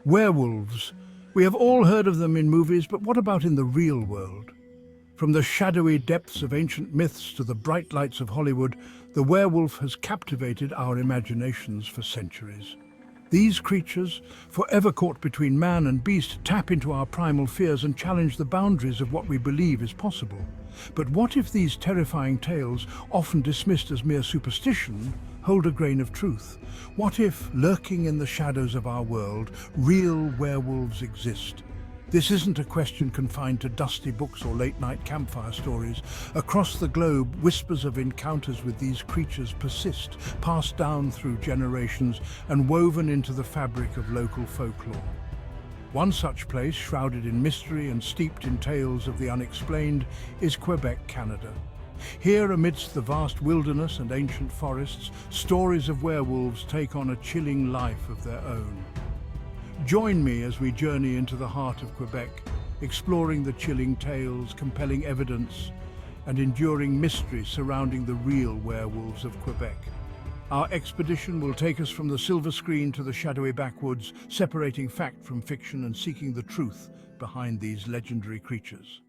Werewolves. We have all heard of them in movies, but what about in the real world? From the shadowy depths of ancient myths to the bright lights of Hollywood, the werewolf has captivated our imaginations for centuries. These creatures, forever caught between man and beast, tap into our primal fears and challenge the boundaries of what we believe is possible. But what if these terrifying tales, often dismissed as mere superstition, hold a grain of truth? What if, lurking in the shadows of our world, real werewolves exist? This isn't a question confined to dusty books or late-night campfire stories. Across the globe, whispers of encounters with these creatures persist, passed down through generations and woven into the fabric of local folklore. One such place, shrouded in mystery and steeped in tales of the unexplained, is Quebec, Canada. Here, amidst the vast wilderness and ancient forests, stories of werewolves take on a chilling life of their own. Join me as we journey into the heart of Quebec, exploring the chilling tales, compelling evidence, and enduring mystery surrounding the real werewolves of Quebec. Our expedition will take us from the silver screen to the shadowy backwoods, separating fact from fiction and seeking the truth behind these legendary creatures.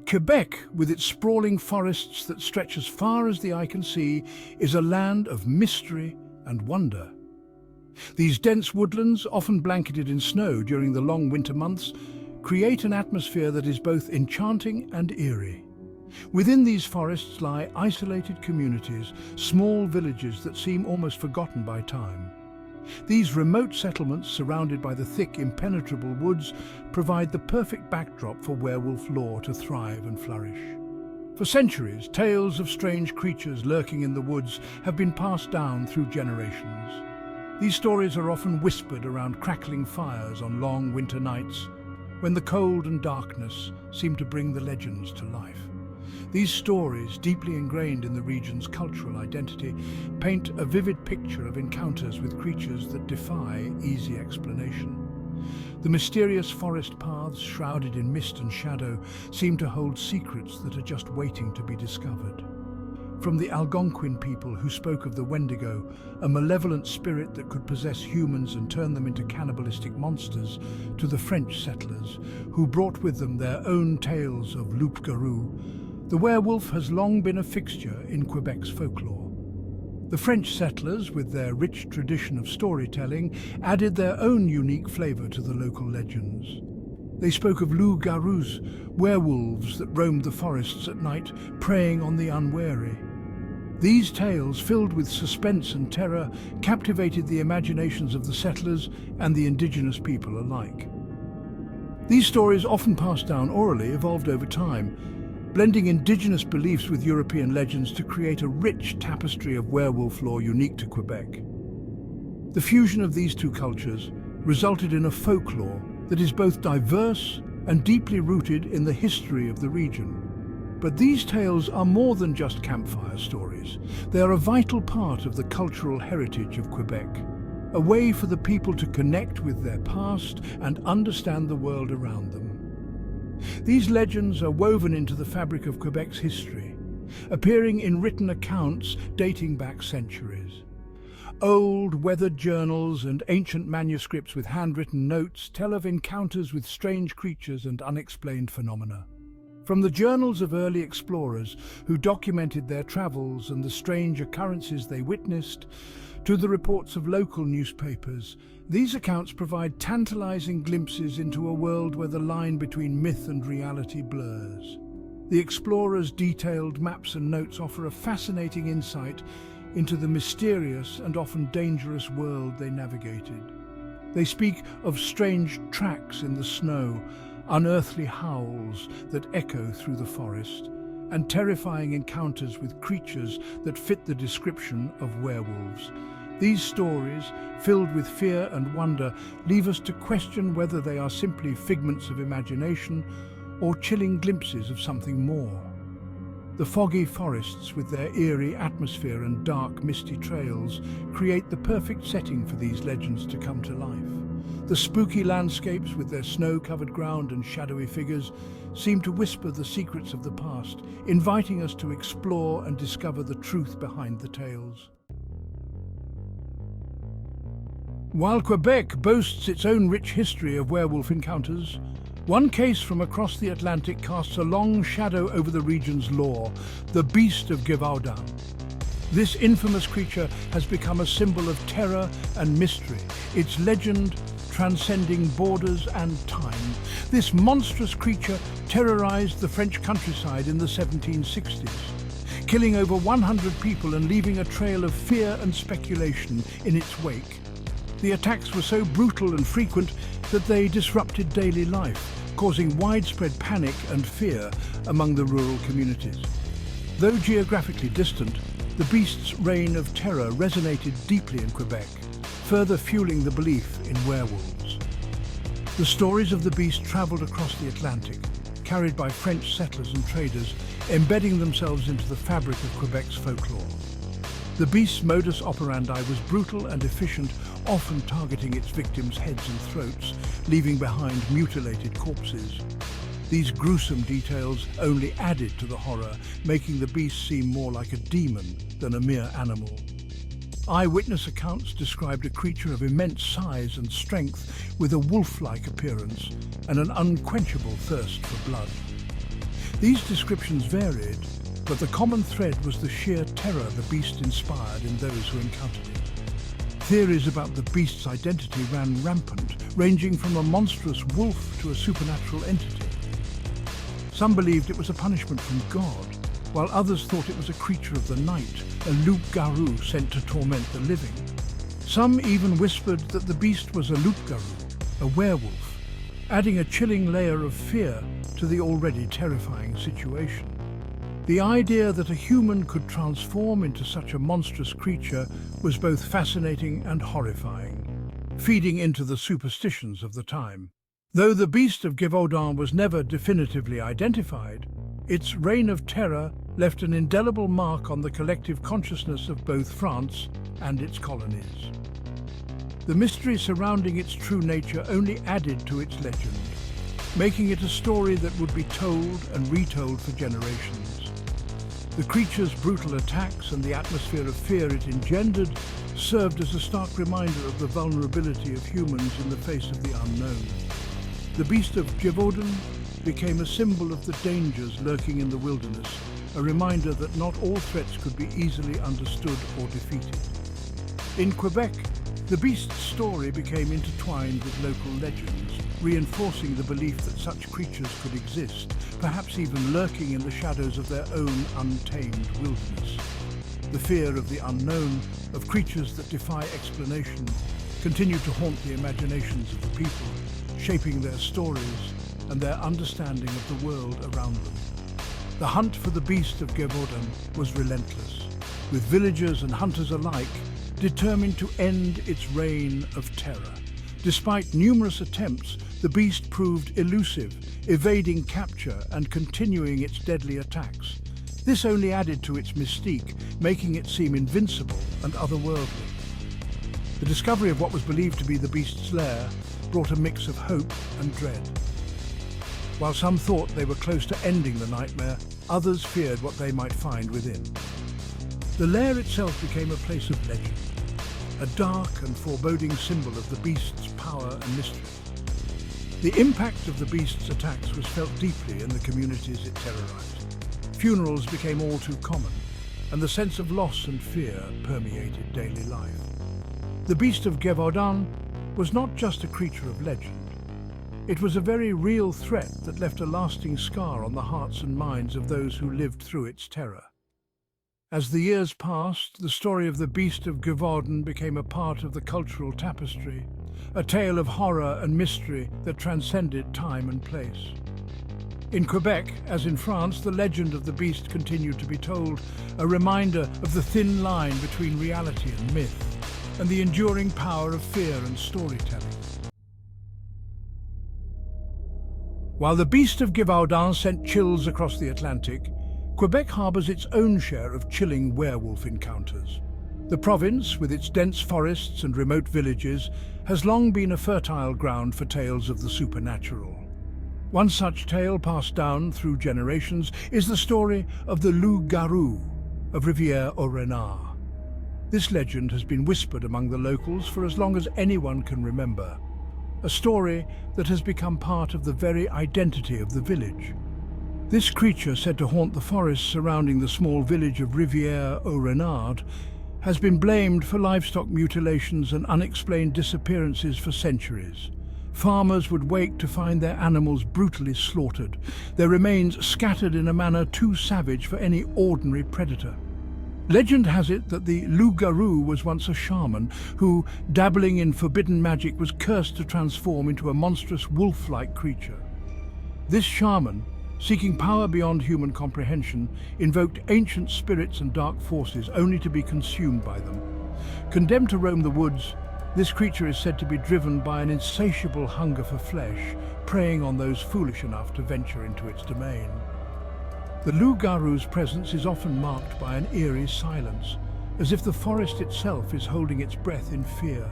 Quebec, with its sprawling forests that stretch as far as the eye can see, is a land of mystery and wonder. These dense woodlands, often blanketed in snow during the long winter months, create an atmosphere that is both enchanting and eerie. Within these forests lie isolated communities, small villages that seem almost forgotten by time. These remote settlements, surrounded by the thick, impenetrable woods, provide the perfect backdrop for werewolf lore to thrive and flourish. For centuries, tales of strange creatures lurking in the woods have been passed down through generations. These stories are often whispered around crackling fires on long winter nights, when the cold and darkness seem to bring the legends to life. These stories, deeply ingrained in the region's cultural identity, paint a vivid picture of encounters with creatures that defy easy explanation. The mysterious forest paths, shrouded in mist and shadow, seem to hold secrets that are just waiting to be discovered. From the Algonquin people who spoke of the Wendigo, a malevolent spirit that could possess humans and turn them into cannibalistic monsters, to the French settlers, who brought with them their own tales of loup-garou, the werewolf has long been a fixture in Quebec's folklore. The French settlers, with their rich tradition of storytelling, added their own unique flavour to the local legends. They spoke of loups-garous, werewolves that roamed the forests at night, preying on the unwary. These tales, filled with suspense and terror, captivated the imaginations of the settlers and the indigenous people alike. These stories, often passed down orally, evolved over time, blending indigenous beliefs with European legends to create a rich tapestry of werewolf lore unique to Quebec. The fusion of these two cultures resulted in a folklore that is both diverse and deeply rooted in the history of the region. But these tales are more than just campfire stories. They are a vital part of the cultural heritage of Quebec, a way for the people to connect with their past and understand the world around them. These legends are woven into the fabric of Quebec's history, appearing in written accounts dating back centuries. Old, weathered journals and ancient manuscripts with handwritten notes tell of encounters with strange creatures and unexplained phenomena. From the journals of early explorers who documented their travels and the strange occurrences they witnessed, to the reports of local newspapers, these accounts provide tantalizing glimpses into a world where the line between myth and reality blurs. The explorers' detailed maps and notes offer a fascinating insight into the mysterious and often dangerous world they navigated. They speak of strange tracks in the snow, unearthly howls that echo through the forest, and terrifying encounters with creatures that fit the description of werewolves. These stories, filled with fear and wonder, leave us to question whether they are simply figments of imagination or chilling glimpses of something more. The foggy forests, with their eerie atmosphere and dark, misty trails, create the perfect setting for these legends to come to life. The spooky landscapes, with their snow-covered ground and shadowy figures, seem to whisper the secrets of the past, inviting us to explore and discover the truth behind the tales. While Quebec boasts its own rich history of werewolf encounters, one case from across the Atlantic casts a long shadow over the region's lore, the Beast of Gévaudan. This infamous creature has become a symbol of terror and mystery, its legend transcending borders and time. This monstrous creature terrorized the French countryside in the 1760s, killing over 100 people and leaving a trail of fear and speculation in its wake. The attacks were so brutal and frequent that they disrupted daily life, causing widespread panic and fear among the rural communities. Though geographically distant, the beast's reign of terror resonated deeply in Quebec, further fueling the belief in werewolves. The stories of the beast traveled across the Atlantic, carried by French settlers and traders, embedding themselves into the fabric of Quebec's folklore. The beast's modus operandi was brutal and efficient, often targeting its victims' heads and throats, leaving behind mutilated corpses. These gruesome details only added to the horror, making the beast seem more like a demon than a mere animal. Eyewitness accounts described a creature of immense size and strength, with a wolf-like appearance and an unquenchable thirst for blood. These descriptions varied, but the common thread was the sheer terror the beast inspired in those who encountered it. Theories about the beast's identity ran rampant, ranging from a monstrous wolf to a supernatural entity. Some believed it was a punishment from God, while others thought it was a creature of the night, a loup-garou sent to torment the living. Some even whispered that the beast was a loup-garou, a werewolf, adding a chilling layer of fear to the already terrifying situation. The idea that a human could transform into such a monstrous creature was both fascinating and horrifying, feeding into the superstitions of the time. Though the Beast of Gévaudan was never definitively identified, its reign of terror left an indelible mark on the collective consciousness of both France and its colonies. The mystery surrounding its true nature only added to its legend, making it a story that would be told and retold for generations. The creature's brutal attacks and the atmosphere of fear it engendered served as a stark reminder of the vulnerability of humans in the face of the unknown. The Beast of Gévaudan became a symbol of the dangers lurking in the wilderness, a reminder that not all threats could be easily understood or defeated. In Quebec, the beast's story became intertwined with local legends, reinforcing the belief that such creatures could exist, perhaps even lurking in the shadows of their own untamed wilderness. The fear of the unknown, of creatures that defy explanation, continued to haunt the imaginations of the people, shaping their stories and their understanding of the world around them. The hunt for the Beast of Gévaudan was relentless, with villagers and hunters alike determined to end its reign of terror. Despite numerous attempts, the beast proved elusive, evading capture and continuing its deadly attacks. This only added to its mystique, making it seem invincible and otherworldly. The discovery of what was believed to be the beast's lair brought a mix of hope and dread. While some thought they were close to ending the nightmare, others feared what they might find within. The lair itself became a place of legend, a dark and foreboding symbol of the beast's power and mystery. The impact of the beast's attacks was felt deeply in the communities it terrorized. Funerals became all too common, and the sense of loss and fear permeated daily life. The Beast of Gévaudan was not just a creature of legend. It was a very real threat that left a lasting scar on the hearts and minds of those who lived through its terror. As the years passed, the story of the Beast of Gévaudan became a part of the cultural tapestry, a tale of horror and mystery that transcended time and place. In Quebec, as in France, the legend of the beast continued to be told, a reminder of the thin line between reality and myth, and the enduring power of fear and storytelling. While the Beast of Gévaudan sent chills across the Atlantic, Quebec harbours its own share of chilling werewolf encounters. The province, with its dense forests and remote villages, has long been a fertile ground for tales of the supernatural. One such tale passed down through generations is the story of the loup-garou of Rivière-au-Renard. This legend has been whispered among the locals for as long as anyone can remember, a story that has become part of the very identity of the village. This creature, said to haunt the forests surrounding the small village of Rivière-au-Renard, has been blamed for livestock mutilations and unexplained disappearances for centuries. Farmers would wake to find their animals brutally slaughtered, their remains scattered in a manner too savage for any ordinary predator. Legend has it that the loup-garou was once a shaman who, dabbling in forbidden magic, was cursed to transform into a monstrous wolf-like creature. This shaman, seeking power beyond human comprehension, invoked ancient spirits and dark forces only to be consumed by them. Condemned to roam the woods, this creature is said to be driven by an insatiable hunger for flesh, preying on those foolish enough to venture into its domain. The loup-garou's presence is often marked by an eerie silence, as if the forest itself is holding its breath in fear.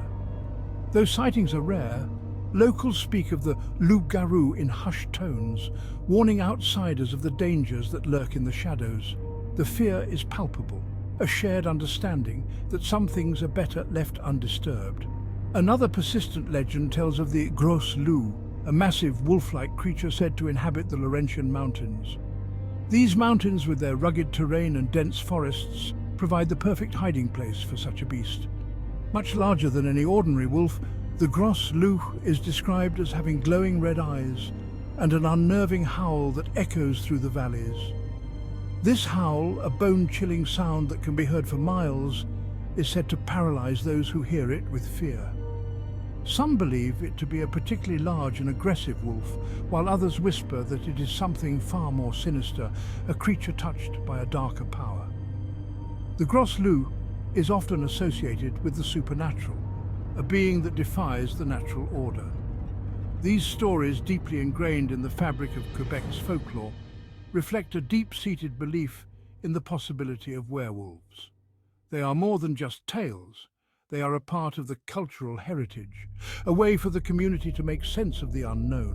Though sightings are rare, locals speak of the loup-garou in hushed tones, warning outsiders of the dangers that lurk in the shadows. The fear is palpable, a shared understanding that some things are better left undisturbed. Another persistent legend tells of the gros loup, a massive wolf-like creature said to inhabit the Laurentian mountains. These mountains, with their rugged terrain and dense forests, provide the perfect hiding place for such a beast. Much larger than any ordinary wolf, the gros loup is described as having glowing red eyes and an unnerving howl that echoes through the valleys. This howl, a bone-chilling sound that can be heard for miles, is said to paralyze those who hear it with fear. Some believe it to be a particularly large and aggressive wolf, while others whisper that it is something far more sinister, a creature touched by a darker power. The gros loup is often associated with the supernatural, a being that defies the natural order. These stories, deeply ingrained in the fabric of Quebec's folklore, reflect a deep-seated belief in the possibility of werewolves. They are more than just tales. They are a part of the cultural heritage, a way for the community to make sense of the unknown.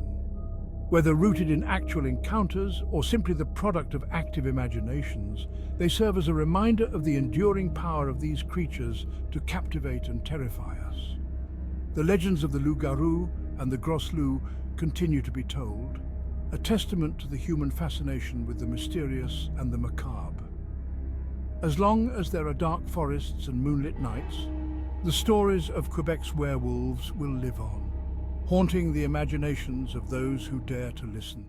Whether rooted in actual encounters or simply the product of active imaginations, they serve as a reminder of the enduring power of these creatures to captivate and terrify us. The legends of the loup-garou and the gros loup continue to be told, a testament to the human fascination with the mysterious and the macabre. As long as there are dark forests and moonlit nights, the stories of Quebec's werewolves will live on, haunting the imaginations of those who dare to listen.